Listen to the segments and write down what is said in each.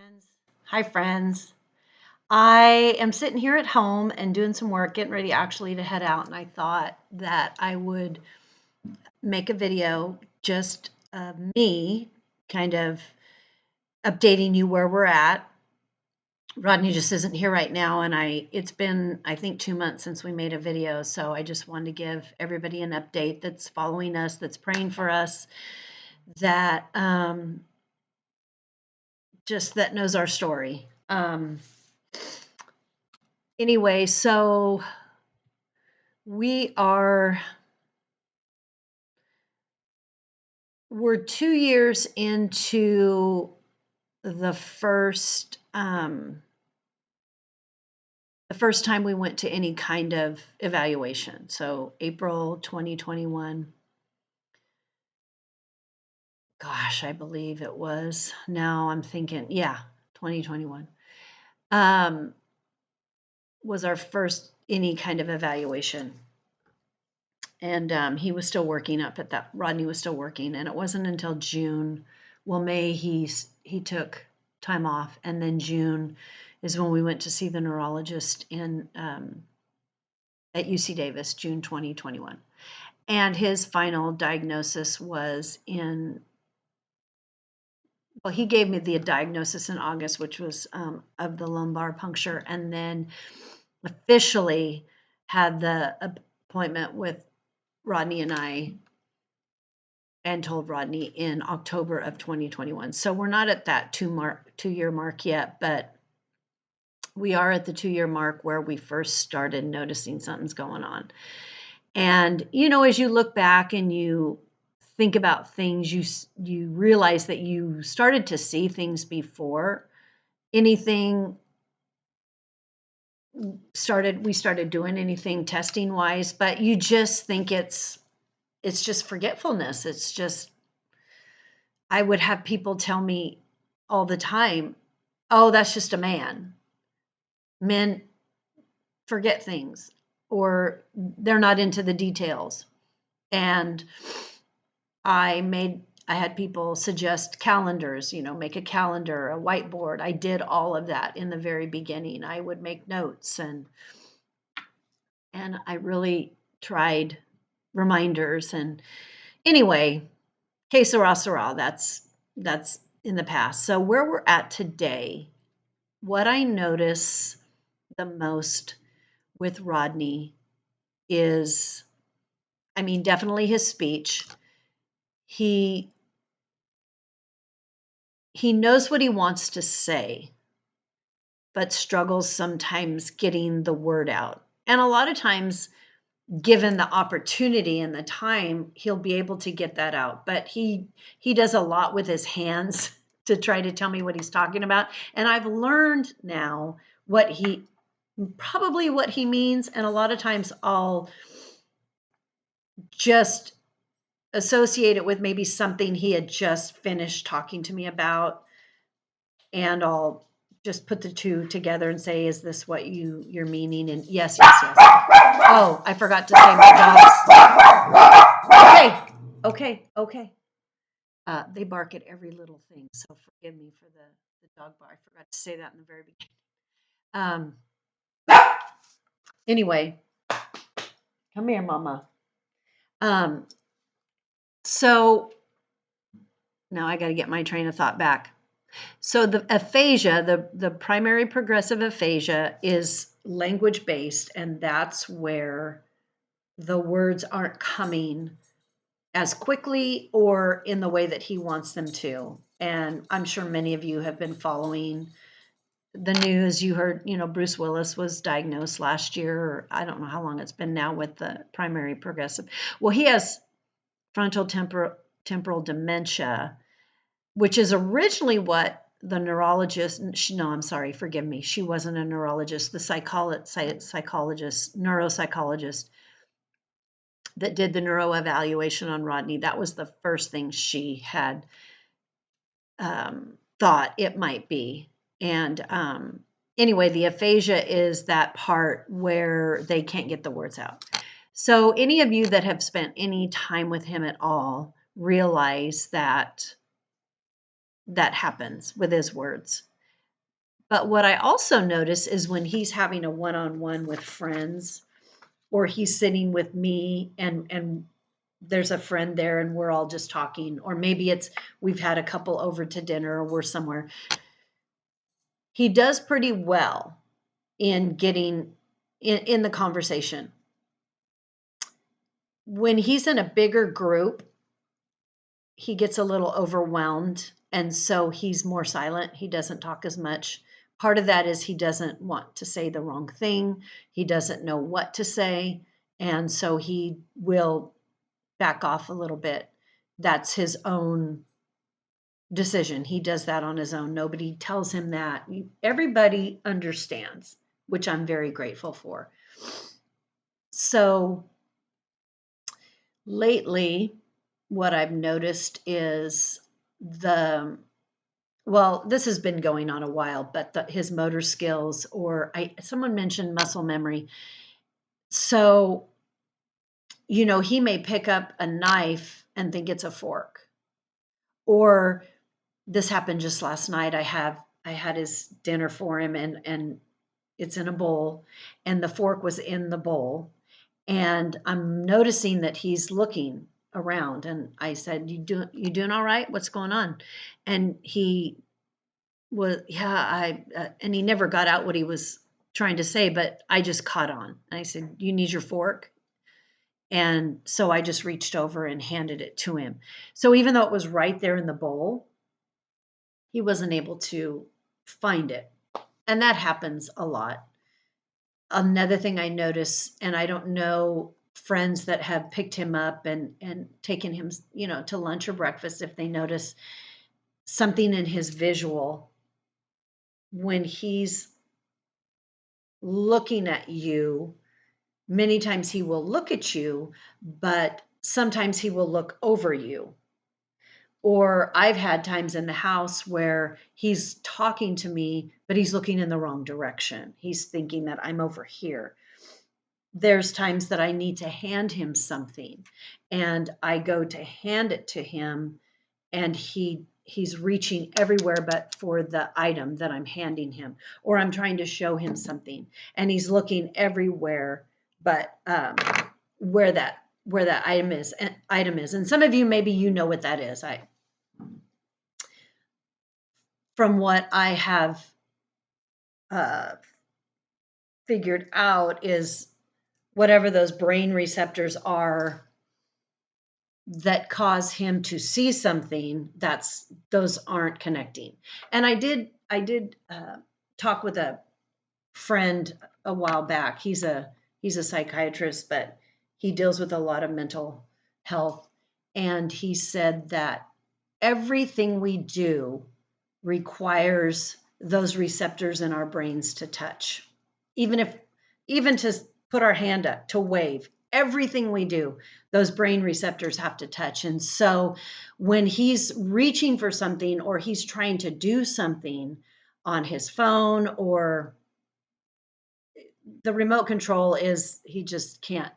friends. Hi, friends. I am sitting here at home and doing some work, getting ready actually to head out. And I thought that I would make a video just of me kind of updating you where we're at. Rodney just isn't here right now. And it's been, I think, 2 months since we made a video. So I just wanted to give everybody an update that's following us, that's praying for us, that just that knows our story. Anyway, so we're 2 years into the first time we went to any kind of evaluation. So April 2021. Gosh, I believe it was. Now I'm thinking, yeah, 2021 was our first any kind of evaluation. And he was still working up at that. Rodney was still working, and it wasn't until June. Well, May he took time off, and then June is when we went to see the neurologist in at UC Davis, June 2021, and his final diagnosis was in. Well, he gave me the diagnosis in August, which was of the lumbar puncture, and then officially had the appointment with Rodney and I, and told Rodney in October of 2021. So we're not at that 2-year mark yet, but we are at the 2-year mark where we first started noticing something's going on. And, as you look back and you think about things, you realize that you started to see things before anything we started doing anything testing wise, but you just think it's just forgetfulness. It's just, I would have people tell me all the time, oh, that's just a man. Men forget things, or they're not into the details. And I had people suggest calendars, make a calendar, a whiteboard. I did all of that in the very beginning. I would make notes, and I really tried reminders. And anyway, que sera, that's in the past. So where we're at today, what I notice the most with Rodney is, definitely his speech. He knows what he wants to say, but struggles sometimes getting the word out. And a lot of times, given the opportunity and the time, he'll be able to get that out. But he does a lot with his hands to try to tell me what he's talking about. And I've learned now what he means. And a lot of times I'll just associate it with maybe something he had just finished talking to me about. And I'll just put the two together and say, is this what you're meaning? And yes. Oh, I forgot to say my dogs. Okay. They bark at every little thing, so forgive me for the dog bark. I forgot to say that in the very beginning. Anyway, come here, Mama. So now I got to get my train of thought back. So the aphasia, the primary progressive aphasia, is language-based, and that's where the words aren't coming as quickly or in the way that he wants them to. And I'm sure many of you have been following the news. You heard, Bruce Willis was diagnosed last year, or I don't know how long it's been now, with the primary progressive. Well, he has frontal temporal dementia, which is originally what the neurologist, no, I'm sorry, forgive me, she wasn't a neurologist, the neuropsychologist that did the neuro evaluation on Rodney, that was the first thing she had thought it might be. And anyway, the aphasia is that part where they can't get the words out. So any of you that have spent any time with him at all realize that happens with his words. But what I also notice is when he's having a one-on-one with friends, or he's sitting with me and there's a friend there and we're all just talking, or maybe it's we've had a couple over to dinner or we're somewhere. He does pretty well in getting in the conversation. When he's in a bigger group, he gets a little overwhelmed, and so he's more silent. He doesn't talk as much. Part of that is he doesn't want to say the wrong thing. He doesn't know what to say, and so he will back off a little bit. That's his own decision. He does that on his own. Nobody tells him that. Everybody understands, which I'm very grateful for. So lately, what I've noticed is this has been going on a while, but his motor skills, or someone mentioned muscle memory. So, he may pick up a knife and think it's a fork. Or this happened just last night. I had his dinner for him, and it's in a bowl, and the fork was in the bowl, and I'm noticing that he's looking around, and I said, you doing all right? What's going on? And he was, yeah, and he never got out what he was trying to say, but I just caught on. And I said, you need your fork? And so I just reached over and handed it to him. So even though it was right there in the bowl, he wasn't able to find it. And that happens a lot. Another thing I notice, and I don't know friends that have picked him up and taken him, to lunch or breakfast, if they notice something in his visual when he's looking at you. Many times he will look at you, but sometimes he will look over you. Or I've had times in the house where he's talking to me, but he's looking in the wrong direction. He's thinking that I'm over here. There's times that I need to hand him something, and I go to hand it to him, and he's reaching everywhere but for the item that I'm handing him. Or I'm trying to show him something, and he's looking everywhere but where that item is. And some of you, maybe what that is. From what I have figured out, is whatever those brain receptors are that cause him to see something, those aren't connecting. And I did talk with a friend a while back. He's a psychiatrist, but he deals with a lot of mental health. And he said that everything we do requires those receptors in our brains to touch. Even to put our hand up, to wave, everything we do, those brain receptors have to touch. And so when he's reaching for something, or he's trying to do something on his phone, or the remote control is, he just can't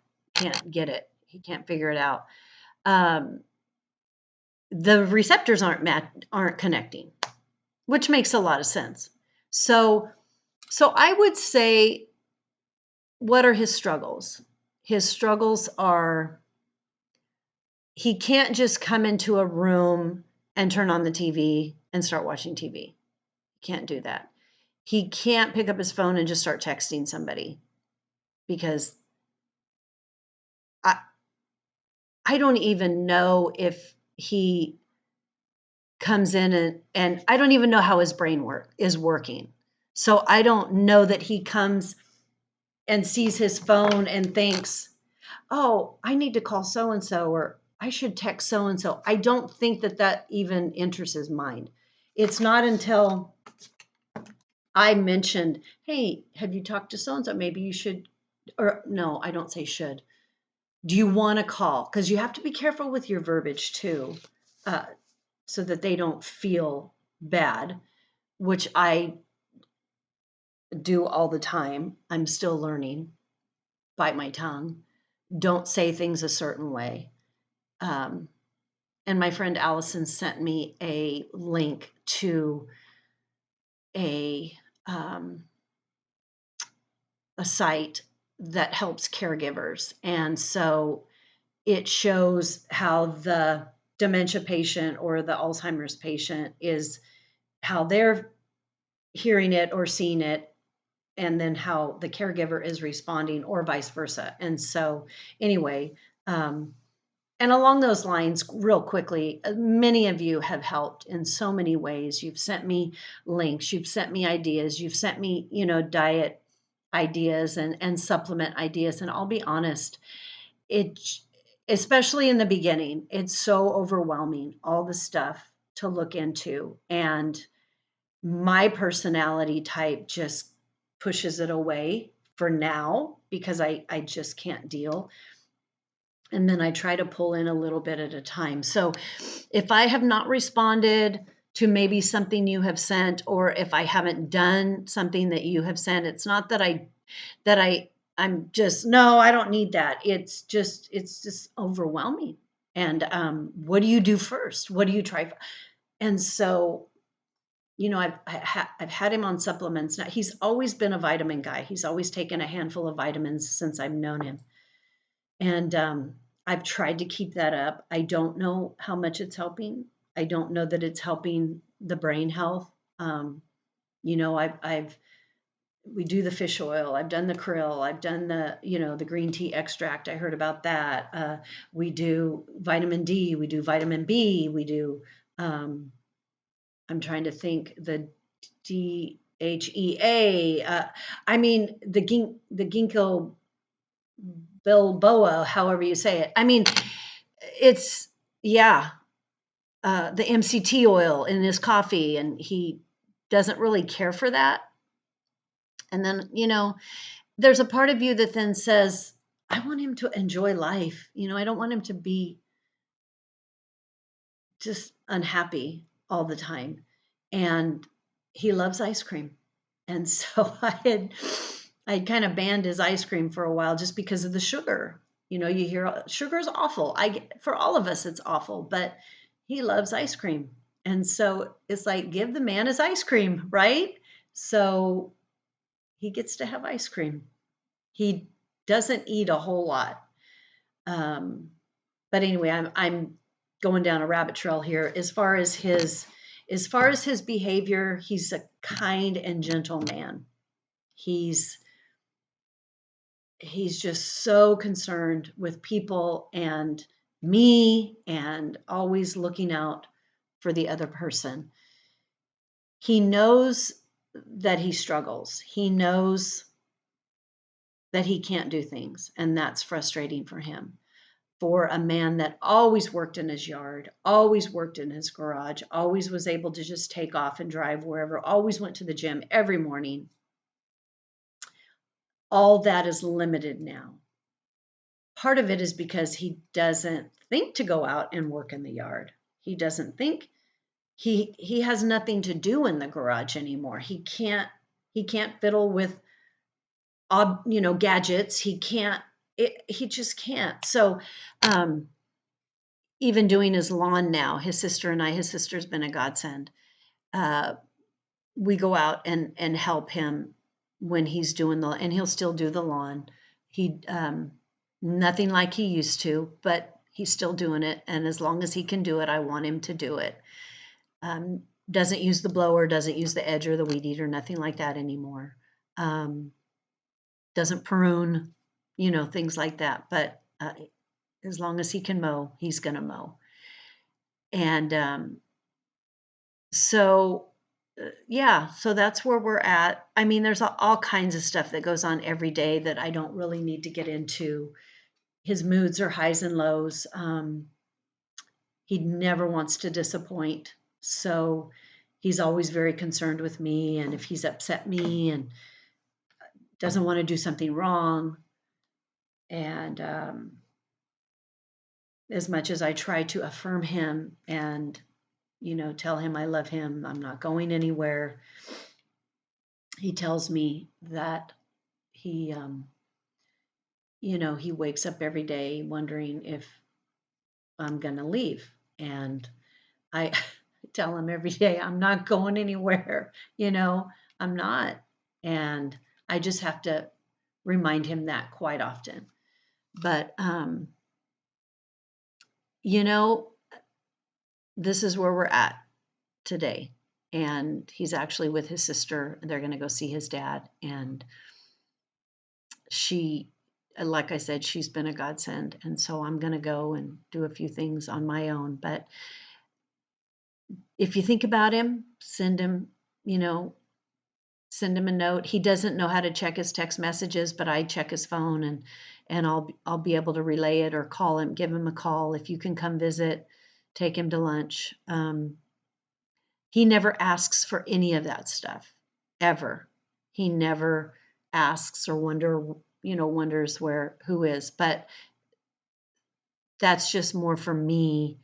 get it. He can't figure it out. The receptors aren't connecting, which makes a lot of sense. So I would say, what are his struggles? His struggles are, he can't just come into a room and turn on the TV and start watching TV. He can't do that. He can't pick up his phone and just start texting somebody, because I don't even know if he comes in, and I don't even know how his brain is working. So I don't know that he comes and sees his phone and thinks, oh, I need to call so-and-so, or I should text so-and-so. I don't think that even enters his mind. It's not until I mentioned, hey, have you talked to so-and-so? Maybe you should, or no, I don't say should. Do you want to call? Because you have to be careful with your verbiage too, so that they don't feel bad, which I do all the time. I'm still learning. Bite my tongue. Don't say things a certain way. And my friend Allison sent me a link to a um, a site that helps caregivers. And so it shows how the dementia patient or the Alzheimer's patient is, how they're hearing it or seeing it, and then how the caregiver is responding, or vice versa. And so, anyway, and along those lines, real quickly, many of you have helped in so many ways. You've sent me links, you've sent me ideas, you've sent me, diet ideas and supplement ideas. And I'll be honest, it, especially in the beginning, it's so overwhelming, all the stuff to look into. And my personality type just pushes it away for now because I just can't deal. And then I try to pull in a little bit at a time. So if I have not responded to maybe something you have sent, or if I haven't done something that you have sent, it's not that I'm just, no, I don't need that. It's just overwhelming. And what do you do first? What do you try? And so, I've had him on supplements. Now, he's always been a vitamin guy. He's always taken a handful of vitamins since I've known him. And I've tried to keep that up. I don't know how much it's helping. I don't know that it's helping the brain health. I've we do the fish oil. I've done the krill. I've done the green tea extract. I heard about that. We do vitamin D. We do vitamin B. We do. I'm trying to think, the DHEA. I mean the ginkgo Bilboa, however you say it. I mean, it's, yeah, the MCT oil in his coffee, and he doesn't really care for that. And then, there's a part of you that then says, I want him to enjoy life. I don't want him to be just unhappy all the time. And he loves ice cream. And so I kind of banned his ice cream for a while just because of the sugar. You hear sugar is awful. For all of us, it's awful, but he loves ice cream. And so it's like, give the man his ice cream, right? So he gets to have ice cream. He doesn't eat a whole lot. But anyway, I'm going down a rabbit trail here. As far as his behavior, he's a kind and gentle man. He's just so concerned with people and me, and always looking out for the other person. He knows that he struggles. He knows that he can't do things, and that's frustrating for him. For a man that always worked in his yard, always worked in his garage, always was able to just take off and drive wherever, always went to the gym every morning, all that is limited now. Part of it is because he doesn't think to go out and work in the yard. He doesn't think, he has nothing to do in the garage anymore. He can't fiddle with gadgets. He just can't. So even doing his lawn now, his sister's been a godsend. We go out and help him when he's doing and he'll still do the lawn. He nothing like he used to, but he's still doing it. And as long as he can do it, I want him to do it. Doesn't use the blower, doesn't use the edge or the weed eater, nothing like that anymore. Doesn't prune, things like that. But as long as he can mow, he's going to mow. And so that's where we're at. I mean, there's all kinds of stuff that goes on every day that I don't really need to get into. His moods are highs and lows. He never wants to disappoint. So he's always very concerned with me, and if he's upset me and doesn't want to do something wrong. And as much as I try to affirm him and, tell him I love him, I'm not going anywhere, he tells me that he wakes up every day wondering if I'm going to leave. And I tell him every day, I'm not going anywhere. I'm not. And I just have to remind him that quite often. But, you know, this is where we're at today. And he's actually with his sister. They're going to go see his dad. And she, like I said, she's been a godsend. And so I'm going to go and do a few things on my own. But if you think about him, send him, you know, send him a note. He doesn't know how to check his text messages, but I check his phone, and I'll be able to relay it or call him, give him a call. If you can come visit, take him to lunch. He never asks for any of that stuff, ever. He never asks or wonders who is. But that's just more for me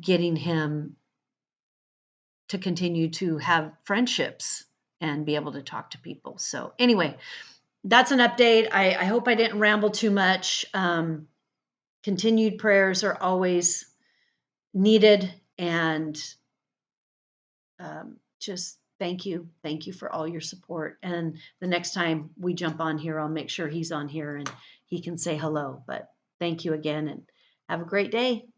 getting him to continue to have friendships and be able to talk to people. So anyway, that's an update. I hope I didn't ramble too much. Continued prayers are always needed, and just thank you. Thank you for all your support. And the next time we jump on here, I'll make sure he's on here and he can say hello. But thank you again, and have a great day.